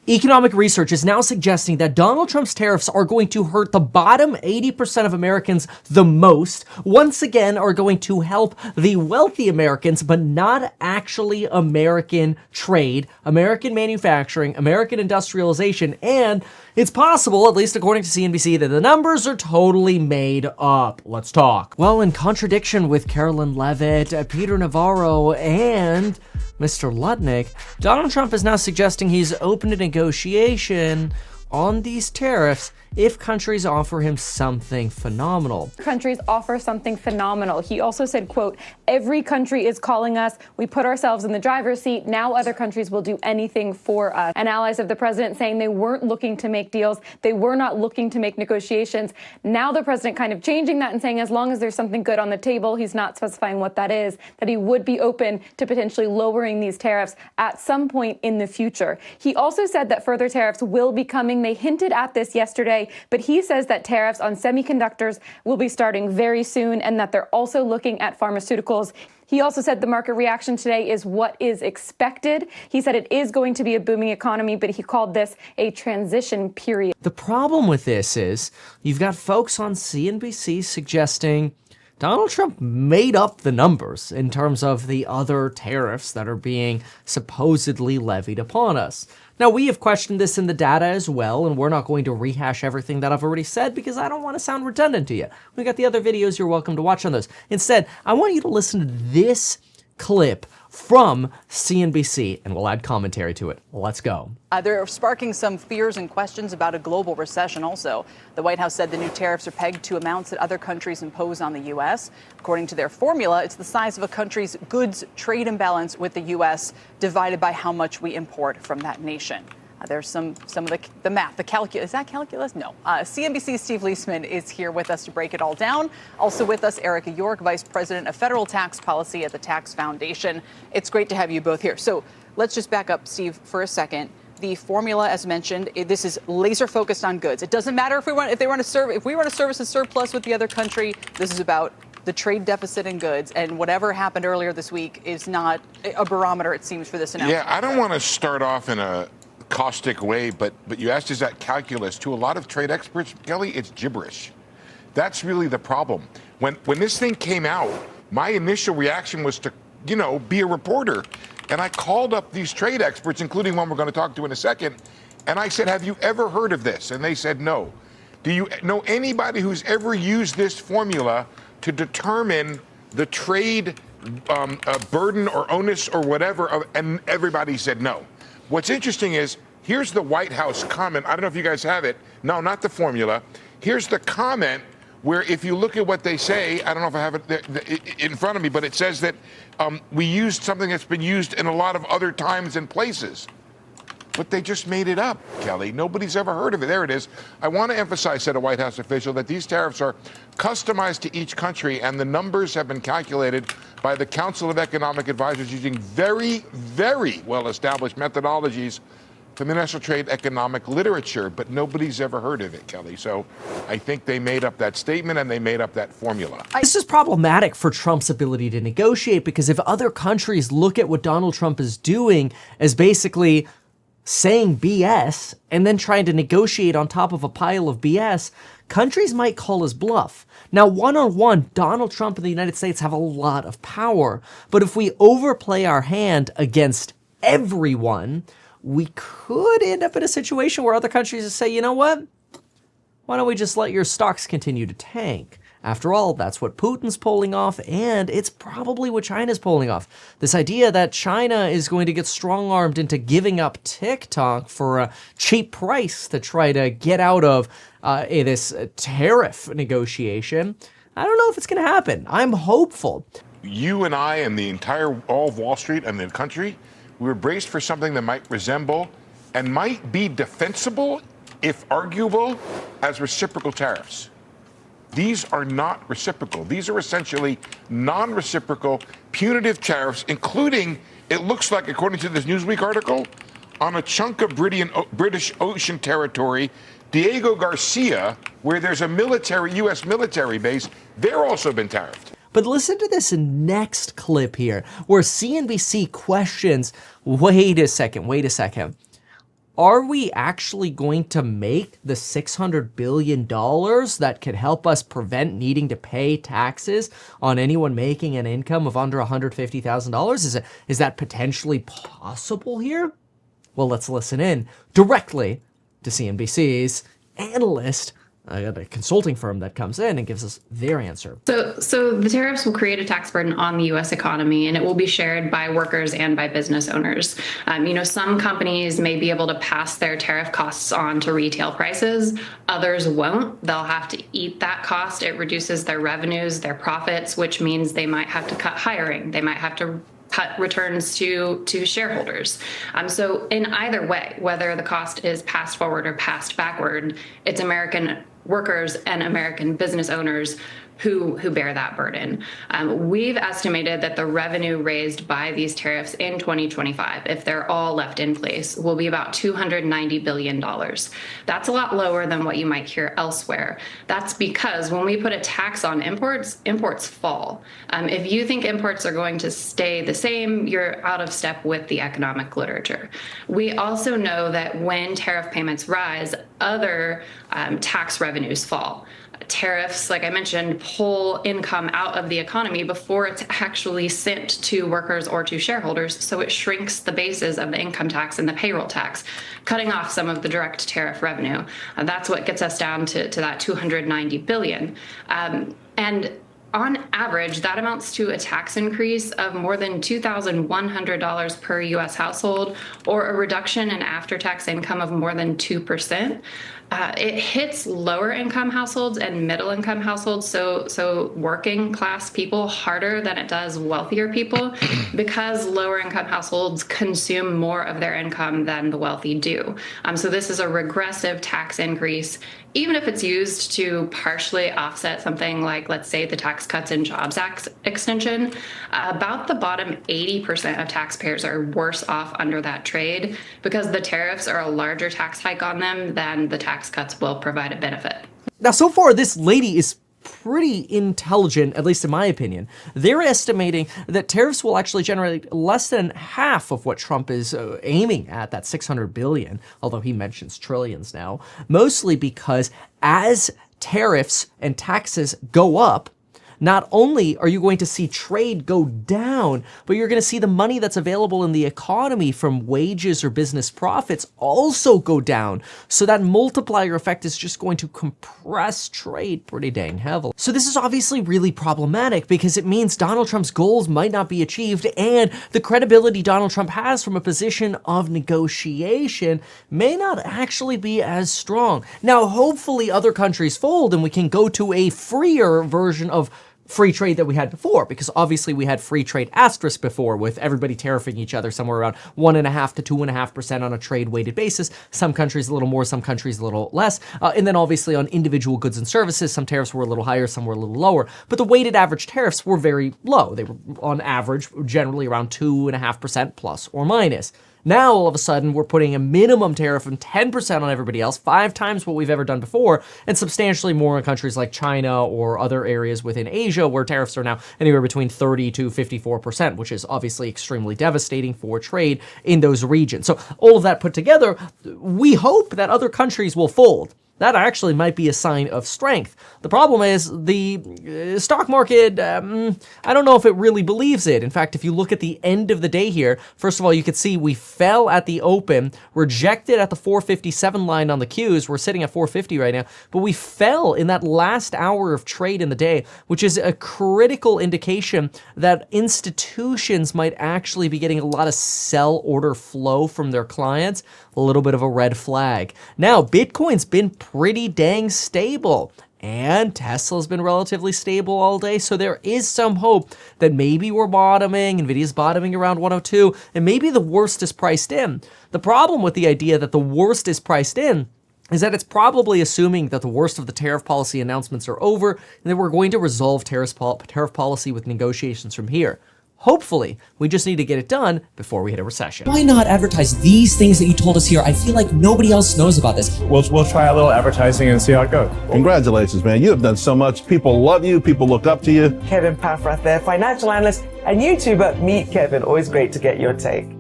Economic research is now suggesting that Donald Trump's tariffs are going to hurt the bottom 80% of Americans the most, once again are going to help the wealthy Americans, but not actually American trade, American manufacturing, American industrialization, and it's possible, at least according to CNBC, that the numbers are totally made up. Let's talk. Well, in contradiction with Carolyn Levitt, Peter Navarro, and Mr. Lutnick, Donald Trump is now suggesting he's open to negotiation on these tariffs if countries offer him something phenomenal. Countries offer something phenomenal. He also said, quote, every country is calling us. We put ourselves in the driver's seat. Now other countries will do anything for us. And allies of the president saying they weren't looking to make deals. They were not looking to make negotiations. Now the president kind of changing that and saying as long as there's something good on the table, he's not specifying what that is, that he would be open to potentially lowering these tariffs at some point in the future. He also said that further tariffs will be coming. They hinted at this yesterday, but he says that tariffs on semiconductors will be starting very soon and that they're also looking at pharmaceuticals. He also said the market reaction today is what is expected. He said it is going to be a booming economy, but he called this a transition period. The problem with this is you've got folks on CNBC suggesting Donald Trump made up the numbers in terms of the other tariffs that are being supposedly levied upon us. Now, we have questioned this in the data as well, and we're not going to rehash everything that I've already said because I don't want to sound redundant to you. We got the other videos you're welcome to watch on those. Instead, I want you to listen to this clip from CNBC, and we'll add commentary to it. Let's go. They're sparking some fears and questions about a global recession also. The White House said the new tariffs are pegged to amounts that other countries impose on the U.S. According to their formula, it's the size of a country's goods trade imbalance with the U.S. divided by how much we import from that nation. There's some of the math, the calculus. Is that calculus? No. CNBC's Steve Leisman is here with us to break it all down. Also with us, Erica York, Vice President of Federal Tax Policy at the Tax Foundation. It's great to have you both here. So let's just back up, Steve, for a second. The formula, as mentioned, this is laser focused on goods. It doesn't matter if we want to service a surplus with the other country. This is about the trade deficit in goods, and whatever happened earlier this week is not a barometer, it seems, for this announcement. Yeah, I don't want to start off in a caustic way, but you asked, is that calculus? To a lot of trade experts, Kelly, it's gibberish. That's really the problem. When this thing came out, my initial reaction was to, be a reporter. And I called up these trade experts, including one we're going to talk to in a second, and I said, have you ever heard of this? And they said, no. Do you know anybody who's ever used this formula to determine the trade burden or onus or whatever? And everybody said no. What's interesting is, here's the White House comment. I don't know if you guys have it. No, not the formula. Here's the comment where if you look at what they say, I don't know if I have it in front of me, but it says that we used something that's been used in a lot of other times and places. But they just made it up, Kelly. Nobody's ever heard of it. There it is. I want to emphasize, said a White House official, that these tariffs are customized to each country, and the numbers have been calculated by the Council of Economic Advisors using very, very well-established methodologies from the National Trade Economic Literature, but nobody's ever heard of it, Kelly. So I think they made up that statement and they made up that formula. This is problematic for Trump's ability to negotiate, because if other countries look at what Donald Trump is doing as basically saying BS and then trying to negotiate on top of a pile of BS, countries might call his bluff. Now, one-on-one, Donald Trump and the United States have a lot of power, but if we overplay our hand against everyone, we could end up in a situation where other countries say, you know what? Why don't we just let your stocks continue to tank? After all, that's what Putin's pulling off, and it's probably what China's pulling off. This idea that China is going to get strong-armed into giving up TikTok for a cheap price to try to get out of this tariff negotiation. I don't know if it's going to happen. I'm hopeful. You and I and the all of Wall Street and the country, we were braced for something that might resemble and might be defensible, if arguable, as reciprocal tariffs. These are not reciprocal. These are essentially non-reciprocal punitive tariffs, including, it looks like, according to this Newsweek article, on a chunk of British ocean territory, Diego Garcia, where there's a U.S. military base, they're also been tariffed. But listen to this next clip here, where CNBC questions, wait a second. are we actually going to make the $600 billion that could help us prevent needing to pay taxes on anyone making an income of under $150,000? Is that potentially possible here? Well, let's listen in directly to CNBC's analyst, a consulting firm that comes in and gives us their answer. So the tariffs will create a tax burden on the U.S. economy, and it will be shared by workers and by business owners. Some companies may be able to pass their tariff costs on to retail prices. Others won't. They'll have to eat that cost. It reduces their revenues, their profits, which means they might have to cut hiring. They might have to cut returns to shareholders. So in either way, whether the cost is passed forward or passed backward, it's American workers and American business owners who bear that burden. We've estimated that the revenue raised by these tariffs in 2025, if they're all left in place, will be about $290 billion. That's a lot lower than what you might hear elsewhere. That's because when we put a tax on imports fall. If you think imports are going to stay the same, you're out of step with the economic literature. We also know that when tariff payments rise, other tax revenues fall. Tariffs, like I mentioned, pull income out of the economy before it's actually sent to workers or to shareholders, so it shrinks the bases of the income tax and the payroll tax, cutting off some of the direct tariff revenue. That's what gets us down to that $290 billion. And on average, that amounts to a tax increase of more than $2,100 per U.S. household, or a reduction in after-tax income of more than 2%. It hits lower income households and middle income households, so working class people, harder than it does wealthier people, because lower income households consume more of their income than the wealthy do. So this is a regressive tax increase, even if it's used to partially offset something like, let's say, the Tax Cuts and Jobs Act extension. About the bottom 80% of taxpayers are worse off under that trade, because the tariffs are a larger tax hike on them than the tax cuts will provide a benefit. Now, so far, this lady is pretty intelligent, at least in my opinion. They're estimating that tariffs will actually generate less than half of what Trump is aiming at, that $600 billion, although he mentions trillions now, mostly because as tariffs and taxes go up, not only are you going to see trade go down, but you're going to see the money that's available in the economy from wages or business profits also go down. So that multiplier effect is just going to compress trade pretty dang heavily. So this is obviously really problematic, because it means Donald Trump's goals might not be achieved, and the credibility Donald Trump has from a position of negotiation may not actually be as strong. Now, hopefully other countries fold and we can go to a freer version of free trade that we had before, because obviously we had free trade asterisk before, with everybody tariffing each other somewhere around 1.5% to 2.5% on a trade weighted basis. Some countries a little more, some countries a little less. And then obviously on individual goods and services, some tariffs were a little higher, some were a little lower. But the weighted average tariffs were very low. They were on average generally around 2.5% plus or minus. Now, all of a sudden, we're putting a minimum tariff of 10% on everybody else, 5 times what we've ever done before, and substantially more in countries like China or other areas within Asia, where tariffs are now anywhere between 30 to 54%, which is obviously extremely devastating for trade in those regions. So all of that put together, we hope that other countries will fold. That actually might be a sign of strength. The problem is the stock market, I don't know if it really believes it. In fact, if you look at the end of the day here, first of all, you can see we fell at the open, rejected at the 457 line on the Qs. We're sitting at 450 right now, but we fell in that last hour of trade in the day, which is a critical indication that institutions might actually be getting a lot of sell order flow from their clients. A little bit of a red flag. Now, Bitcoin's been pretty dang stable, and Tesla's been relatively stable all day, so there is some hope that maybe we're bottoming, Nvidia's bottoming around 102, and maybe the worst is priced in. The problem with the idea that the worst is priced in is that it's probably assuming that the worst of the tariff policy announcements are over, and that we're going to resolve tariff policy with negotiations from here. Hopefully, we just need to get it done before we hit a recession. Why not advertise these things that you told us here? I feel like nobody else knows about this. We'll try a little advertising and see how it goes. Congratulations, man. You have done so much. People love you. People look up to you. Kevin Paffrath there, financial analyst and YouTuber. Meet Kevin. Always great to get your take.